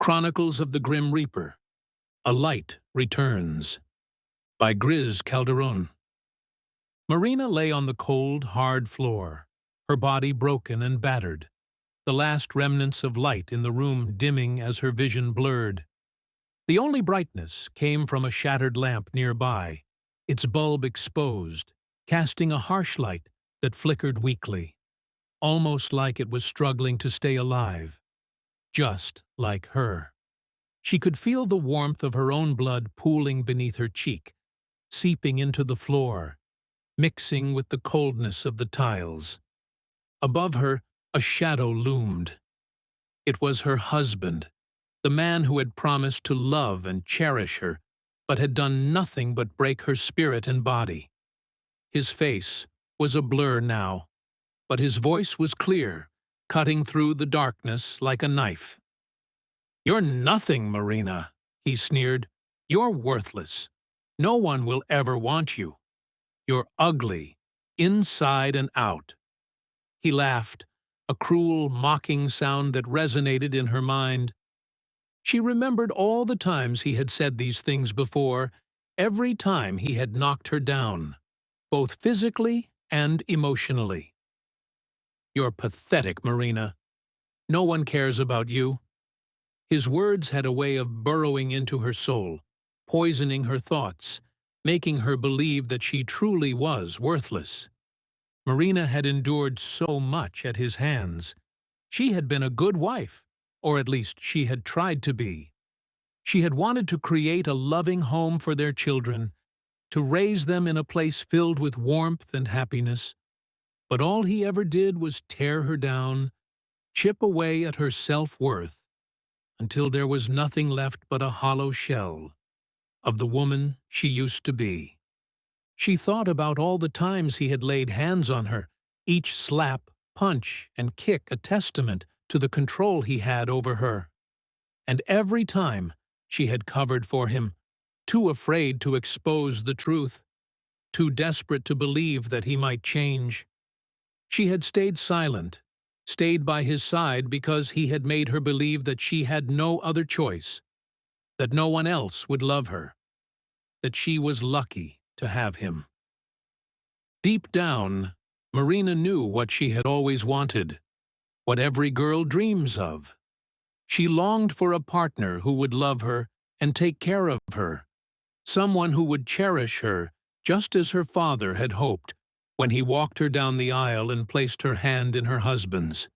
Chronicles of the Grim Reaper. A Light Returns. By Griz Calderon. Marina lay on the cold, hard floor, her body broken and battered, the last remnants of light in the room dimming as her vision blurred. The only brightness came from a shattered lamp nearby, its bulb exposed, casting a harsh light that flickered weakly, almost like it was struggling to stay alive. Just like her. She could feel the warmth of her own blood pooling beneath her cheek, seeping into the floor, mixing with the coldness of the tiles. Above her, a shadow loomed. It was her husband, the man who had promised to love and cherish her, but had done nothing but break her spirit and body. His face was a blur now, but his voice was clear, cutting through the darkness like a knife. "You're nothing, Marina," he sneered. "You're worthless. No one will ever want you. You're ugly, inside and out." He laughed, a cruel, mocking sound that resonated in her mind. She remembered all the times he had said these things before, every time he had knocked her down, both physically and emotionally. "You're pathetic, Marina. No one cares about you." His words had a way of burrowing into her soul, poisoning her thoughts, making her believe that she truly was worthless. Marina had endured so much at his hands. She had been a good wife, or at least she had tried to be. She had wanted to create a loving home for their children, to raise them in a place filled with warmth and happiness. But all he ever did was tear her down, chip away at her self-worth, until there was nothing left but a hollow shell of the woman she used to be. She thought about all the times he had laid hands on her, each slap, punch, and kick a testament to the control he had over her. And every time she had covered for him, too afraid to expose the truth, too desperate to believe that he might change. She had stayed silent, stayed by his side because he had made her believe that she had no other choice, that no one else would love her, that she was lucky to have him. Deep down, Marina knew what she had always wanted, what every girl dreams of. She longed for a partner who would love her and take care of her, someone who would cherish her just as her father had hoped when he walked her down the aisle and placed her hand in her husband's.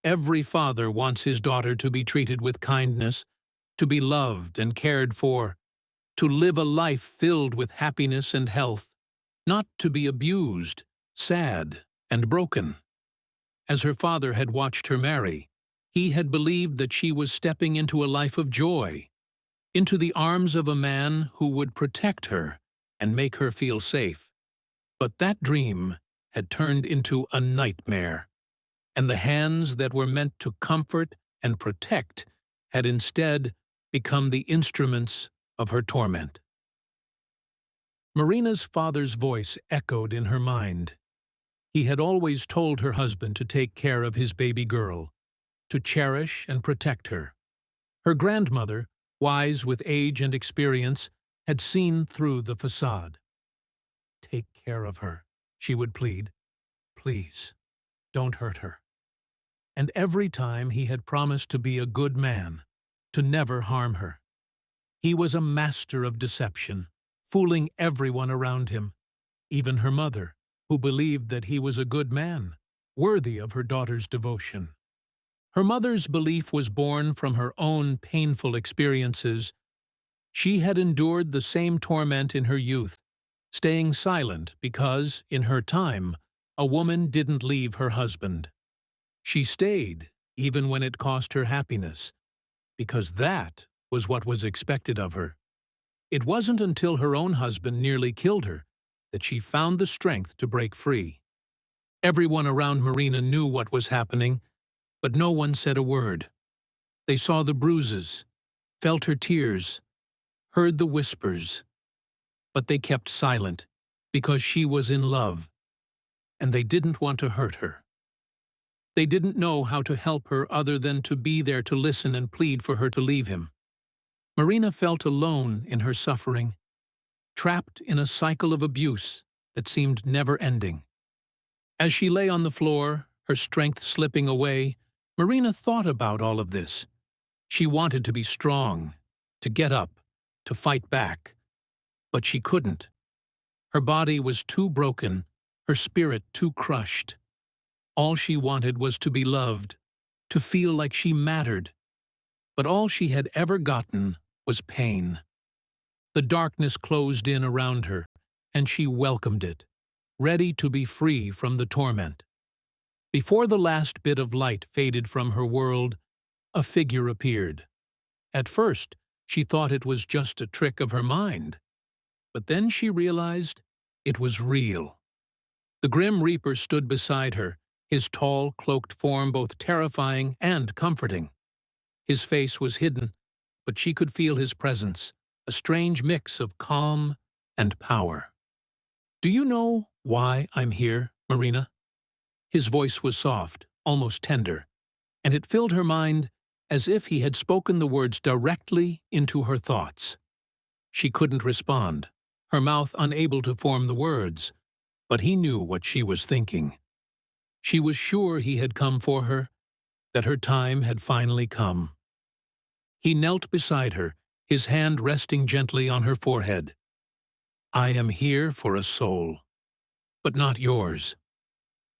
Every father wants his daughter to be treated with kindness, to be loved and cared for, to live a life filled with happiness and health, not to be abused, sad, and broken. As her father had watched her marry, he had believed that she was stepping into a life of joy, into the arms of a man who would protect her and make her feel safe. But that dream had turned into a nightmare, and the hands that were meant to comfort and protect had instead become the instruments of her torment. Marina's father's voice echoed in her mind. He had always told her husband to take care of his baby girl, to cherish and protect her. Her grandmother, wise with age and experience, had seen through the facade. "Take care of her," she would plead. "Please, don't hurt her." And every time he had promised to be a good man, to never harm her. He was a master of deception, fooling everyone around him, even her mother, who believed that he was a good man, worthy of her daughter's devotion. Her mother's belief was born from her own painful experiences. She had endured the same torment in her youth, staying silent because, in her time, a woman didn't leave her husband. She stayed, even when it cost her happiness, because that was what was expected of her. It wasn't until her own husband nearly killed her that she found the strength to break free. Everyone around Marina knew what was happening, but no one said a word. They saw the bruises, felt her tears, heard the whispers, but they kept silent because she was in love, and they didn't want to hurt her. They didn't know how to help her other than to be there to listen and plead for her to leave him. Marina felt alone in her suffering, trapped in a cycle of abuse that seemed never-ending. As she lay on the floor, her strength slipping away, Marina thought about all of this. She wanted to be strong, to get up, to fight back. But she couldn't. Her body was too broken, her spirit too crushed. All she wanted was to be loved, to feel like she mattered. But all she had ever gotten was pain. The darkness closed in around her, and she welcomed it, ready to be free from the torment. Before the last bit of light faded from her world, a figure appeared. At first, she thought it was just a trick of her mind. But then she realized it was real. The Grim Reaper stood beside her, his tall, cloaked form both terrifying and comforting. His face was hidden, but she could feel his presence, a strange mix of calm and power. "Do you know why I'm here, Marina?" His voice was soft, almost tender, and it filled her mind as if he had spoken the words directly into her thoughts. She couldn't respond, her mouth unable to form the words, but he knew what she was thinking. She was sure he had come for her, that her time had finally come. He knelt beside her, his hand resting gently on her forehead. "I am here for a soul, but not yours.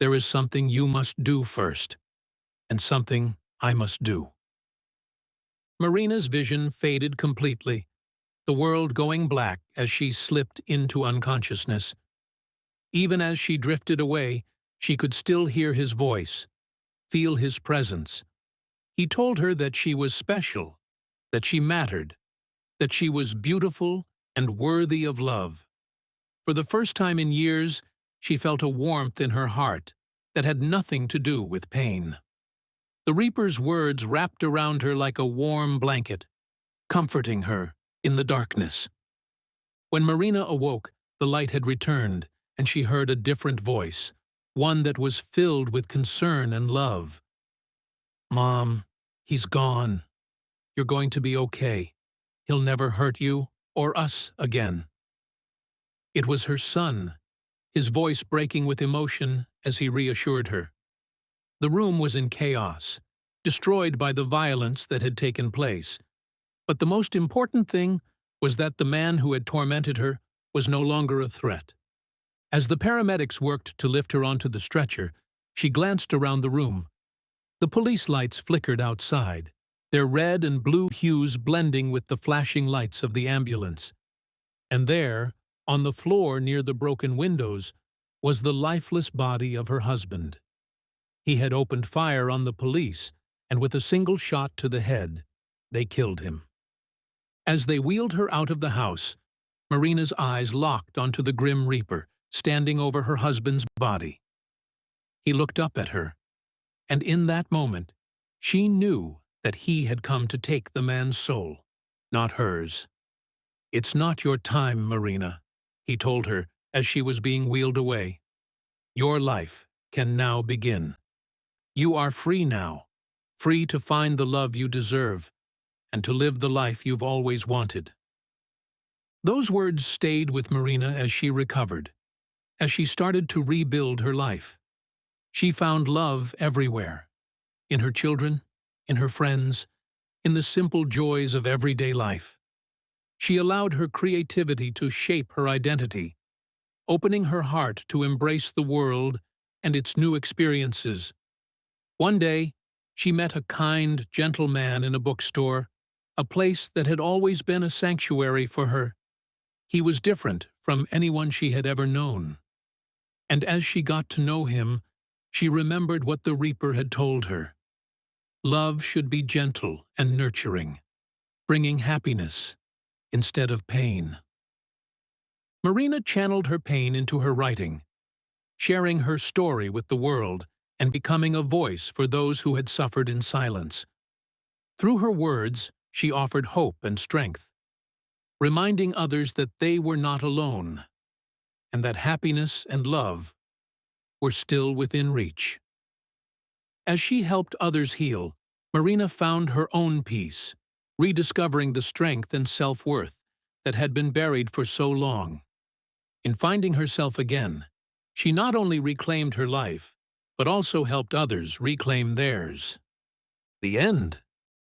There is something you must do first, and something I must do." Marina's vision faded completely, the world going black as she slipped into unconsciousness. Even as she drifted away, she could still hear his voice, feel his presence. He told her that she was special, that she mattered, that she was beautiful and worthy of love. For the first time in years, she felt a warmth in her heart that had nothing to do with pain. The Reaper's words wrapped around her like a warm blanket, comforting her in the darkness. When Marina awoke, the light had returned, and she heard a different voice, one that was filled with concern and love. "Mom, he's gone. You're going to be okay. He'll never hurt you or us again." It was her son, his voice breaking with emotion as he reassured her. The room was in chaos, destroyed by the violence that had taken place. But the most important thing was that the man who had tormented her was no longer a threat. As the paramedics worked to lift her onto the stretcher, she glanced around the room. The police lights flickered outside, their red and blue hues blending with the flashing lights of the ambulance. And there, on the floor near the broken windows, was the lifeless body of her husband. He had opened fire on the police, and with a single shot to the head, they killed him. As they wheeled her out of the house, Marina's eyes locked onto the Grim Reaper, standing over her husband's body. He looked up at her, and in that moment, she knew that he had come to take the man's soul, not hers. "It's not your time, Marina," he told her as she was being wheeled away. "Your life can now begin. You are free now, free to find the love you deserve, and to live the life you've always wanted." Those words stayed with Marina as she recovered, as she started to rebuild her life. She found love everywhere, in her children, in her friends, in the simple joys of everyday life. She allowed her creativity to shape her identity, opening her heart to embrace the world and its new experiences. One day, she met a kind, gentle man in a bookstore, a place that had always been a sanctuary for her. He was different from anyone she had ever known. And as she got to know him, she remembered what the Reaper had told her. Love should be gentle and nurturing, bringing happiness instead of pain. Marina channeled her pain into her writing, sharing her story with the world and becoming a voice for those who had suffered in silence. Through her words, she offered hope and strength, reminding others that they were not alone, and that happiness and love were still within reach. As she helped others heal, Marina found her own peace, rediscovering the strength and self-worth that had been buried for so long. In finding herself again, she not only reclaimed her life, but also helped others reclaim theirs. The end.